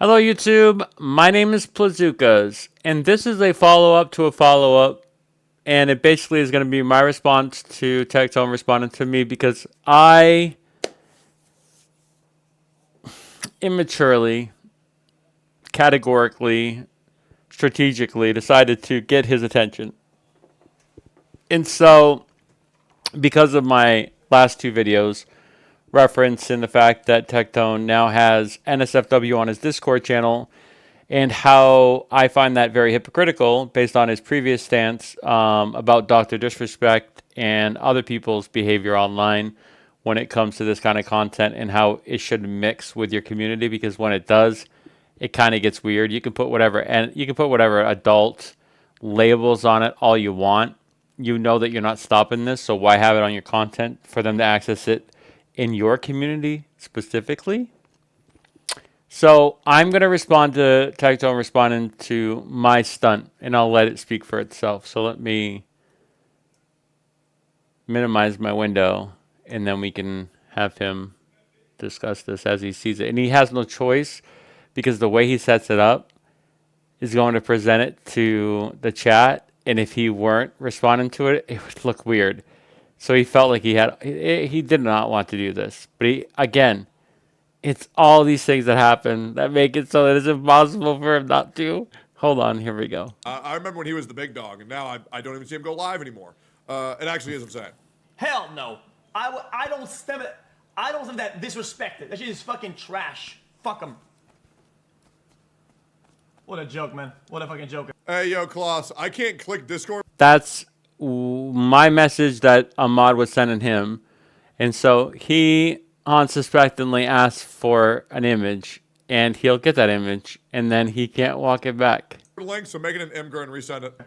Hello, YouTube. My name is Plazukas, and this is a follow-up to a follow-up, and it basically is going to be my response to Tectone responding to me because I immaturely, categorically, strategically decided to get his attention. And so, because of my last two videos, referencing the fact that Tectone now has NSFW on his Discord channel, and how I find that very hypocritical based on his previous stance about Dr. Disrespect and other people's behavior online when it comes to this kind of content and how it should mix with your community, because when it does, it kind of gets weird. You can put whatever adult labels on it all you want. You know that you're not stopping this, so why have it on your content for them to access it in your community specifically? So I'm going to respond to Tectone responding to my stunt, and I'll let it speak for itself. So let me minimize my window, and then we can have him discuss this as he sees it. And he has no choice because the way he sets it up is going to present it to the chat, and if he weren't responding to it, it would look weird. So he felt like he did not want to do this. But again, it's all these things that happen that make it so that it's impossible for him not to. Hold on, here we go. I remember when he was the big dog, and now I don't even see him go live anymore. It actually is insane. Hell no. I don't stem it. I don't stem that disrespected. That shit is fucking trash. Fuck him. What a joke, man. What a fucking joke. Hey, yo, Klaus, I can't click Discord. That's my message that Ahmad was sending him. And so he unsuspectingly asks for an image, and he'll get that image, and then he can't walk it back. Link, so make it an imgur and resend it.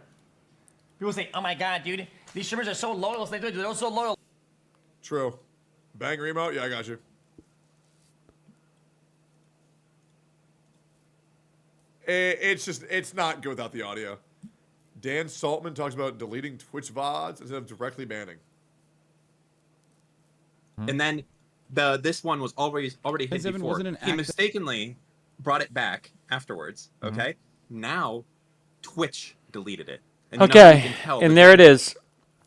People say, oh my god, dude, these streamers are so loyal. They're so loyal. True. Bang remote? Yeah, I got you. It's not good without the audio. Dan Saltman talks about deleting Twitch VODs instead of directly banning. And then this one was already hit before. He mistakenly brought it back afterwards. Okay, now Twitch deleted it. And okay, and there it is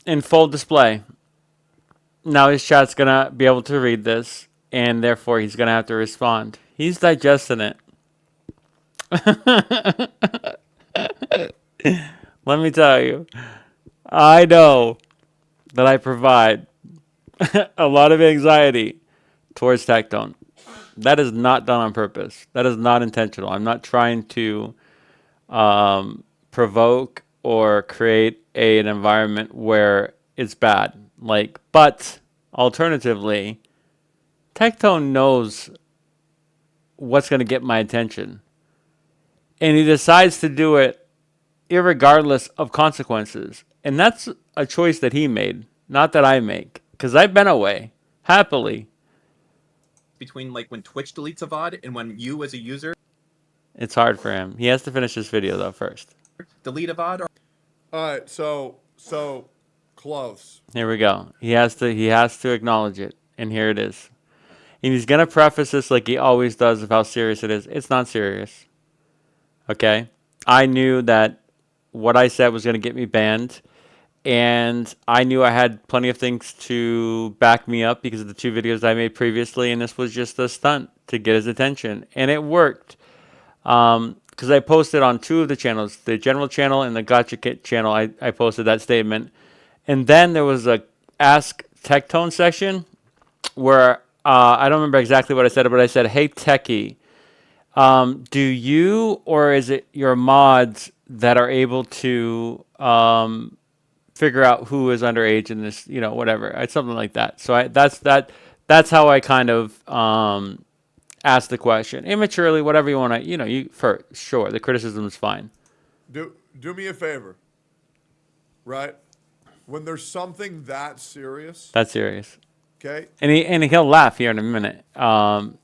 in full display. Now his chat's gonna be able to read this, and therefore he's gonna have to respond. He's digesting it. Let me tell you, I know that I provide a lot of anxiety towards Tectone. That is not done on purpose. That is not intentional. I'm not trying to provoke or create an environment where it's bad. But alternatively, Tectone knows what's going to get my attention, and he decides to do it irregardless of consequences. And that's a choice that he made, not that I make. Because I've been away, happily. Between when Twitch deletes a VOD and when you as a user... It's hard for him. He has to finish this video, though, first. Delete a VOD? Alright, so close. Here we go. He has to acknowledge it. And here it is. And he's going to preface this like he always does of how serious it is. It's not serious. Okay? I knew that what I said was going to get me banned. And I knew I had plenty of things to back me up because of the two videos I made previously, and this was just a stunt to get his attention. And it worked. Because I posted on two of the channels, the general channel and the Gotcha Kit channel, I posted that statement. And then there was a Ask Tectone section where I don't remember exactly what I said, but I said, hey, Techie, do you or is it your mods that are able to... figure out who is underage in this, whatever. It's something like that. So that's how I kind of asked the question. Immaturely, whatever you want to, for sure, the criticism is fine. Do me a favor. Right? When there's something that serious. That's serious. Okay? And he'll laugh here in a minute. He'll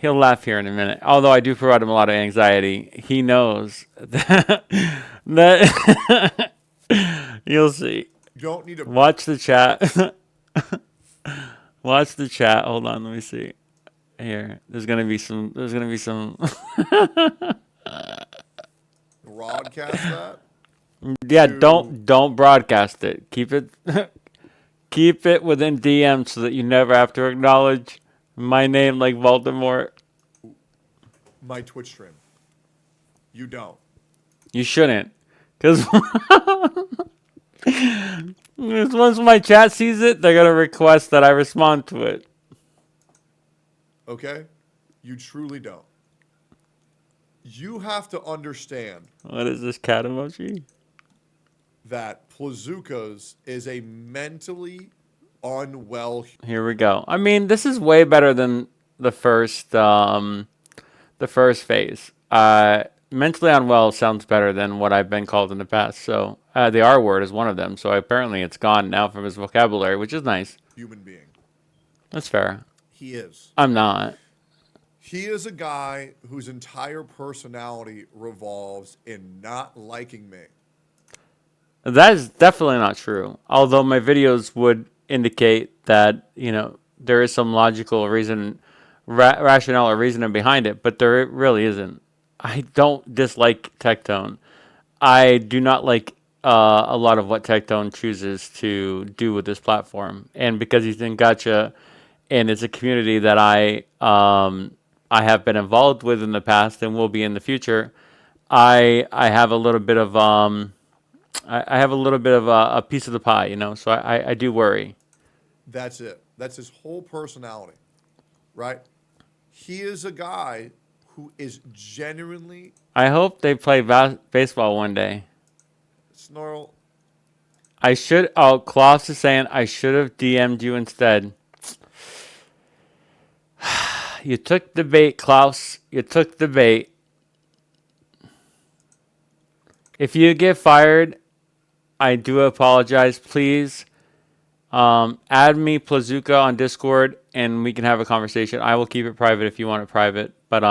laugh here in a minute. Although I do provide him a lot of anxiety. He knows that you'll see. Don't need to watch the chat. Watch the chat. Hold on, let me see. Here, there's gonna be some. There's gonna be some. Broadcast that Yeah, to don't broadcast it. Keep it keep it within DM so that you never have to acknowledge my name like Voldemort. my Twitch stream. You don't. You shouldn't, because once my chat sees it, they're gonna request that I respond to it. Okay? You truly don't. You have to understand What is this cat emoji? that Plazukas is a mentally unwell. Here we go. I mean, this is way better than the first phase. Mentally unwell sounds better than what I've been called in the past. So the R word is one of them. So apparently it's gone now from his vocabulary, which is nice. Human being. That's fair. He is. I'm not. He is a guy whose entire personality revolves in not liking me. That is definitely not true. Although my videos would indicate that, there is some logical reason, rationale or reasoning behind it, but there really isn't. I don't dislike Tectone. I do not like a lot of what Tectone chooses to do with this platform. And because he's in Gacha and it's a community that I have been involved with in the past and will be in the future, I have a little bit of I have a little bit of a piece of the pie, so I do worry. That's it. That's his whole personality, right? He is a guy who is genuinely I hope they play baseball one day. Snarl. Klaus is saying I should have DM'd you instead. You took the bait, Klaus. You took the bait. If you get fired, I do apologize. Please add me Plazuka on Discord and we can have a conversation. I will keep it private if you want it private, but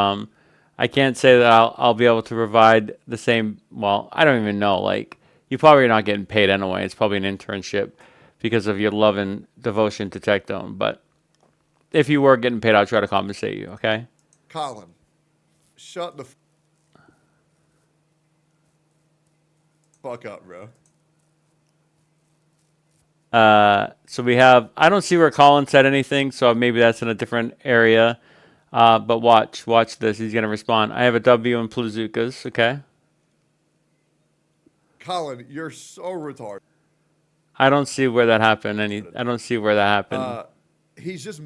I can't say that I'll be able to provide the same. Well, I don't even know. Like, you probably are not getting paid anyway. It's probably an internship because of your love and devotion to Tectone. But if you were getting paid, I'll try to compensate you. Okay. Colin, shut the fuck up, bro. So we have. I don't see where Colin said anything, so maybe that's in a different area. But watch this. He's gonna respond. I have a W in Plazukas. Okay. Colin, you're so retarded. I don't see where that happened. I don't see where that happened. He's just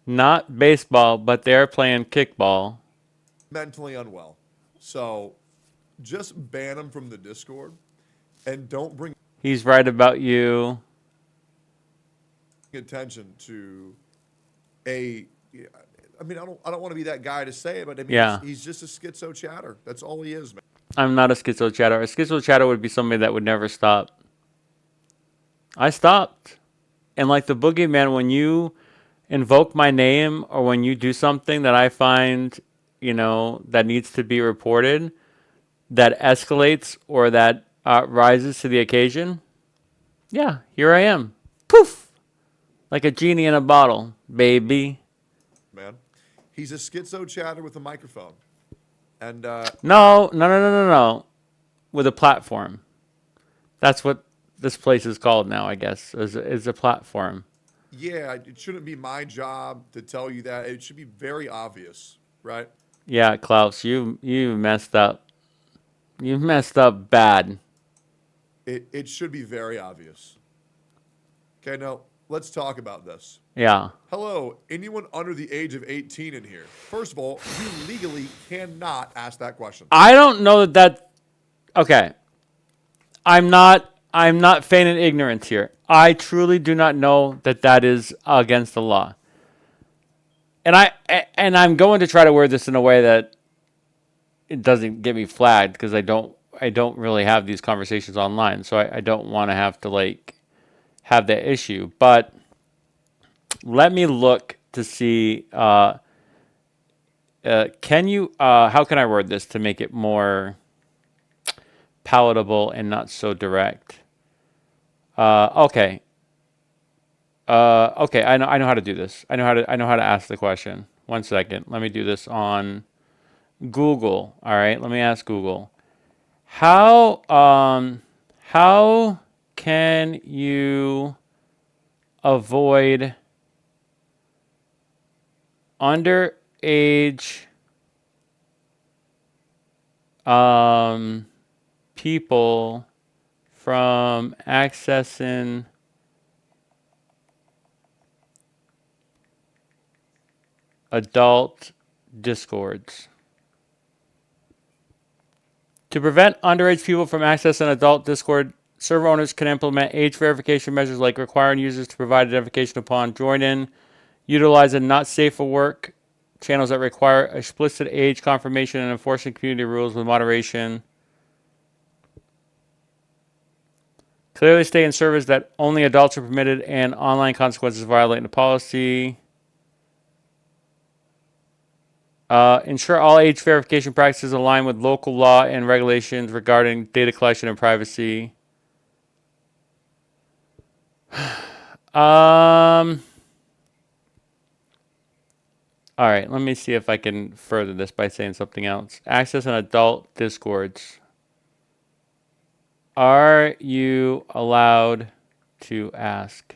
Not baseball, but they're playing kickball. mentally unwell. So just ban him from the Discord and don't bring He's right about you. attention to a I mean, I don't want to be that guy to say it, but I mean, Yeah. he's just a schizo chatter. That's all he is, man. I'm not a schizo chatter. A schizo chatter would be somebody that would never stop. I stopped. And like the boogeyman, when you invoke my name or when you do something that I find, that needs to be reported, that escalates or that rises to the occasion, yeah, here I am. Poof! Like a genie in a bottle, baby. Man, he's a schizo chatter with a microphone, and No. With a platform. That's what this place is called now, I guess, is a platform. yeah, it shouldn't be my job to tell you that. It should be very obvious, right? Yeah, Klaus, you messed up. You messed up bad. It should be very obvious. Okay, now let's talk about this. Yeah. Hello, anyone under the age of 18 in here? First of all, you legally cannot ask that question. I don't know that. Okay. I'm not feigning ignorance here. I truly do not know that is against the law. And I'm going to try to word this in a way that it doesn't get me flagged because I don't really have these conversations online, so I don't want to have to have that issue. But let me look to see. Can you? How can I word this to make it more palatable and not so direct? Okay. Okay, I know how to do this. I know how to ask the question. 1 second. Let me do this on Google. All right, let me ask Google. How can you avoid underage people from accessing adult discords? To prevent underage people from accessing adult Discord, server owners can implement age verification measures like requiring users to provide identification upon join-in, utilizing not safe for work channels that require explicit age confirmation, and enforcing community rules with moderation. Clearly state in servers that only adults are permitted and online consequences of violating the policy. Ensure all age verification practices align with local law and regulations regarding data collection and privacy. Um. All right, let me see if I can further this by saying something else. Access an adult discords. Are you allowed to ask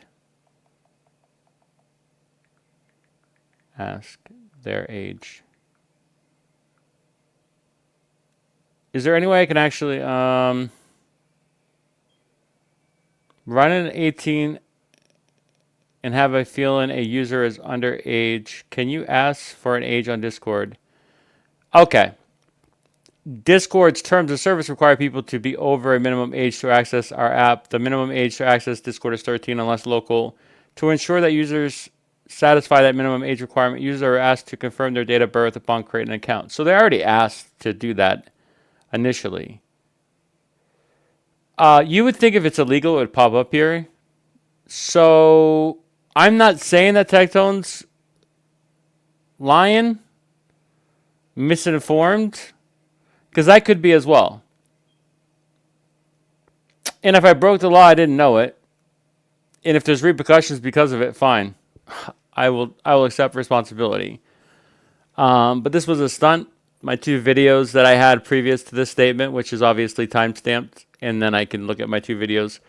their age? Is there any way I can actually run an 18 and have a feeling a user is underage? Can you ask for an age on Discord? Okay. Discord's terms of service require people to be over a minimum age to access our app. The minimum age to access Discord is 13 unless local. To ensure that users satisfy that minimum age requirement, users are asked to confirm their date of birth upon creating an account. So they already asked to do that initially. You would think if it's illegal, it would pop up here. So I'm not saying that Tectone's lying, misinformed, because I could be as well. And if I broke the law, I didn't know it. And if there's repercussions because of it, fine. I will accept responsibility. But this was a stunt. My 2 videos that I had previous to this statement, which is obviously time-stamped, and then I can look at my 2 videos,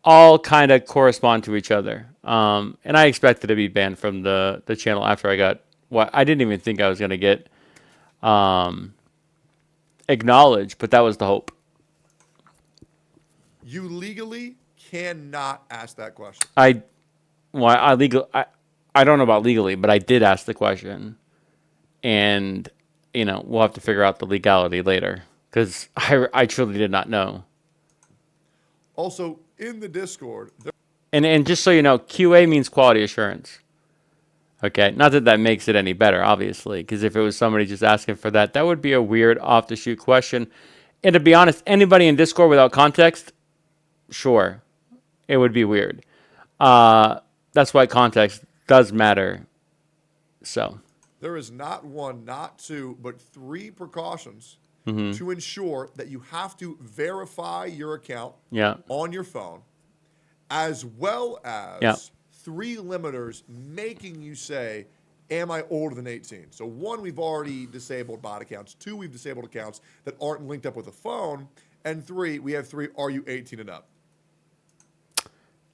all kind of correspond to each other. And I expected to be banned from the channel after I got what I didn't even think I was going to get acknowledged, but that was the hope. You legally cannot ask that question. I don't know about legally, but I did ask the question, and we'll have to figure out the legality later because I truly did not know. Also, in the Discord, And just so you know, QA means quality assurance. Okay, not that makes it any better, obviously, because if it was somebody just asking for that, that would be a weird off-the-shoot question. And to be honest, anybody in Discord without context, sure, it would be weird. That's why context does matter. So there is not 1, not 2, but 3 precautions to ensure that you have to verify your account on your phone, as well as 3 limiters making you say, am I older than 18? So 1, we've already disabled bot accounts. 2, we've disabled accounts that aren't linked up with a phone. And 3, we have 3, are you 18 and up?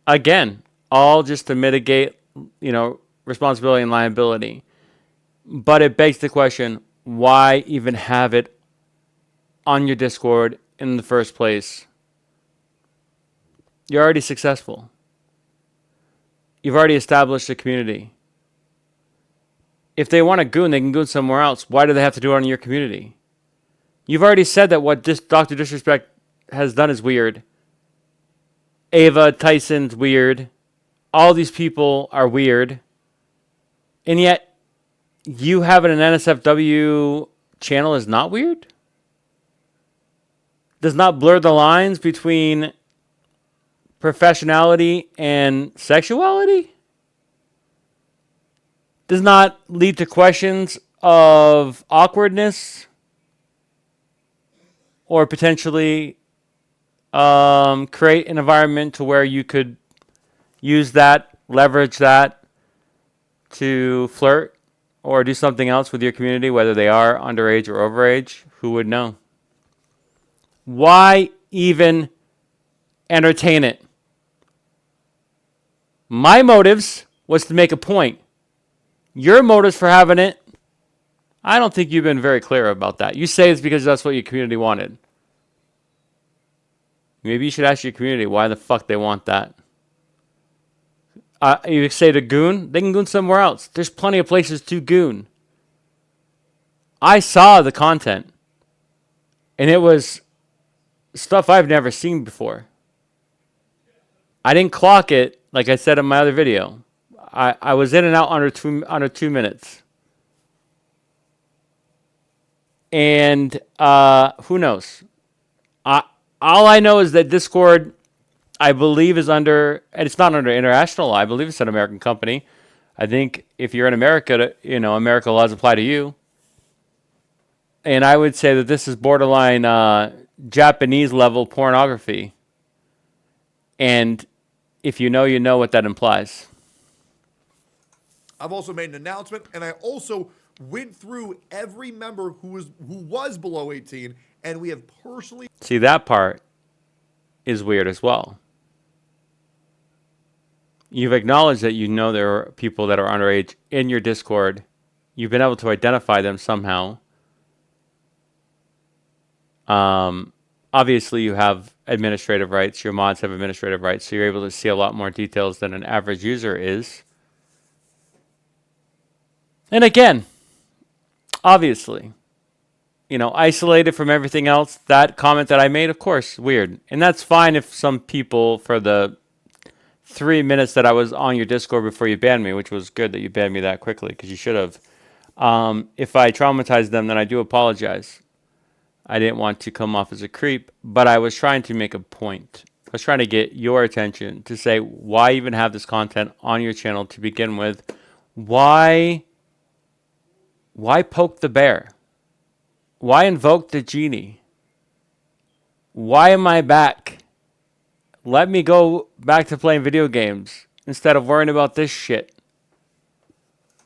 Again, all just to mitigate, responsibility and liability. But it begs the question, why even have it on your Discord in the first place? You're already successful. You've already established a community. If they want to goon, they can goon somewhere else. Why do they have to do it on your community? You've already said that what Dr. Disrespect has done is weird. Ava Tyson's weird. All these people are weird. And yet, you having an NSFW channel is not weird? Does not blur the lines between professionality and sexuality? Does not lead to questions of awkwardness or potentially create an environment to where you could use that leverage that to flirt or do something else with your community, whether they are underage or overage, who would know? Why even entertain it? My motives was to make a point. Your motives for having it, I don't think you've been very clear about that. You say it's because that's what your community wanted. Maybe you should ask your community why the fuck they want that. You say to goon, they can goon somewhere else. There's plenty of places to goon. I saw the content, and it was stuff I've never seen before. I didn't clock it, like I said in my other video. I was in and out under 2 minutes. And who knows? All I know is that Discord, I believe, is under, and it's not under international law. I believe it's an American company. I think if you're in America, America laws apply to you. And I would say that this is borderline Japanese level pornography. And if you know what that implies. I've also made an announcement, and I also went through every member who was below 18, and we have personally... See, that part is weird as well. You've acknowledged that there are people that are underage in your Discord. You've been able to identify them somehow. Obviously, you have administrative rights. Your mods have administrative rights, so you're able to see a lot more details than an average user is. And again, obviously, isolated from everything else, that comment that I made, of course, weird. And that's fine if some people, for the 3 minutes that I was on your Discord before you banned me, which was good that you banned me that quickly, because you should have. If I traumatized them, then I do apologize. I didn't want to come off as a creep, but I was trying to make a point. I was trying to get your attention to say, why even have this content on your channel to begin with? Why poke the bear? Why invoke the genie? Why am I back? Let me go back to playing video games instead of worrying about this shit.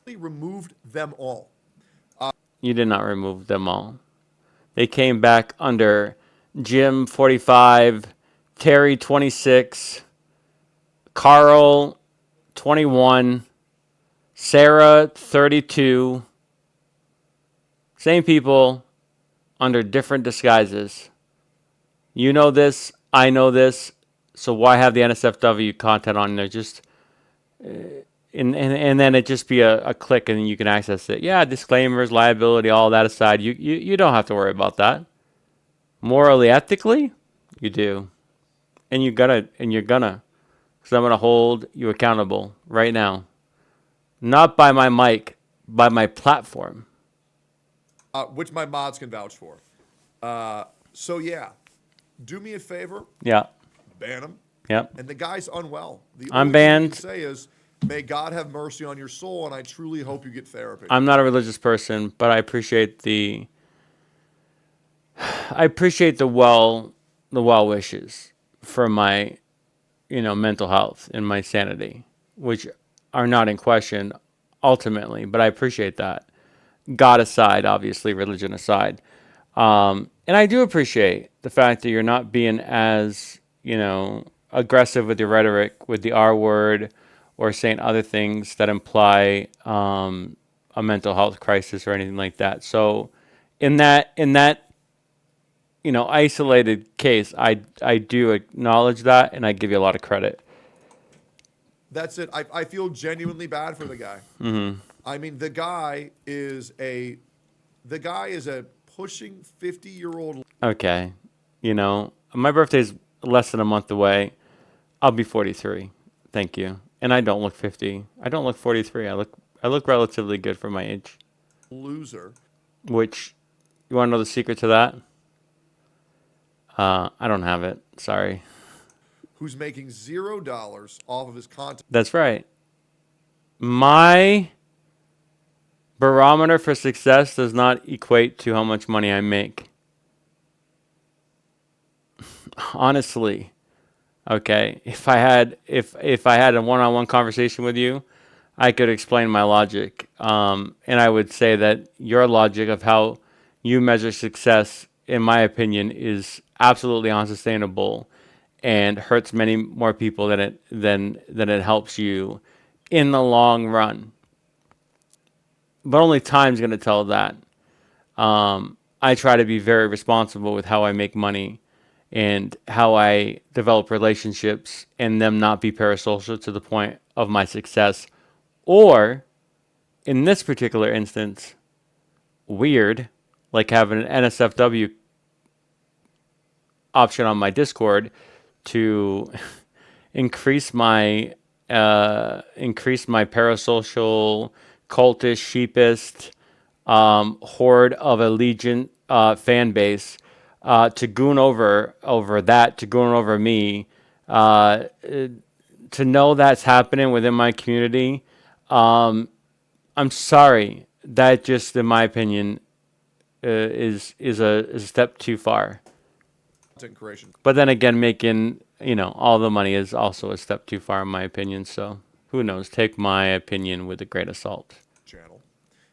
Removed them all. You did not remove them all. They came back under Jim 45, Terry 26, Carl 21, Sarah 32. Same people under different disguises. You know this, I know this, so why have the NSFW content on there? Just and then it just be a click and you can access it. Yeah, disclaimers, liability, all that aside, you don't have to worry about that. Morally, ethically, you do. And you're gonna. Because I'm gonna hold you accountable right now. Not by my mic, by my platform. Which my mods can vouch for. So yeah, do me a favor. Yeah. Ban him. Yep. And the guy's unwell. The I'm only banned. thing I can say is, may God have mercy on your soul, and I truly hope you get therapy. I'm not a religious person, but I appreciate the well wishes for my, mental health and my sanity, which are not in question ultimately, but I appreciate that. God aside, obviously, religion aside. And I do appreciate the fact that you're not being as, aggressive with your rhetoric, with the R word, or saying other things that imply a mental health crisis or anything like that. So in that isolated case, I do acknowledge that, and I give you a lot of credit. That's it. I feel genuinely bad for the guy. Mm-hmm. I mean, the guy is a pushing 50-year-old. Okay. My birthday's less than a month away. I'll be 43. Thank you. And I don't look 50. I don't look 43. I look relatively good for my age. Loser. Which, you want to know the secret to that? I don't have it. Sorry. Who's making $0 off of his content. That's right. My barometer for success does not equate to how much money I make. Honestly, Okay, if I had a one-on-one conversation with you, I could explain my logic, and I would say that your logic of how you measure success, in my opinion, is absolutely unsustainable and hurts many more people than it helps you in the long run. But only time's going to tell that. I try to be very responsible with how I make money and how I develop relationships and them not be parasocial to the point of my success. Or, in this particular instance, weird, like having an NSFW option on my Discord to increase my parasocial, cultish, sheepist horde of allegiant fan base to goon to goon over me, to know that's happening within my community. I'm sorry, that just, in my opinion, is a step too far. Creation. But then again, making all the money is also a step too far, in my opinion. So who knows? Take my opinion with a grain of salt. Channel.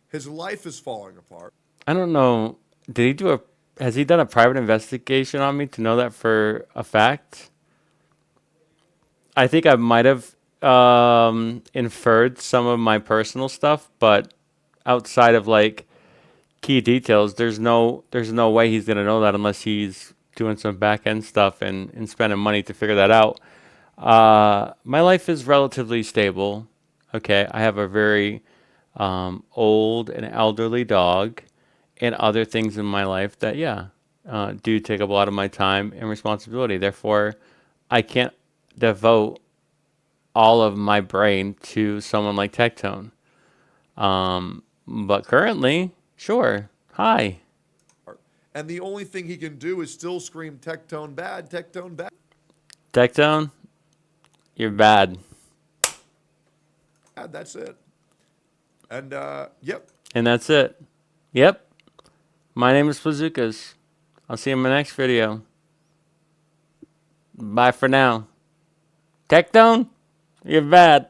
His life is falling apart. I don't know. Has he done a private investigation on me to know that for a fact? I think I might have inferred some of my personal stuff, but outside of like key details, there's no way he's gonna know that unless he's doing some back end stuff and spending money to figure that out. My life is relatively stable. Okay, I have a very old and elderly dog, and other things in my life that do take up a lot of my time and responsibility. Therefore, I can't devote all of my brain to someone like Tectone. But currently, sure. Hi. And the only thing he can do is still scream Tectone bad, Tectone bad. Tectone, you're bad. That's it. And yep. And that's it. Yep. My name is Bazookas. I'll see you in my next video. Bye for now. Tectone, you're bad.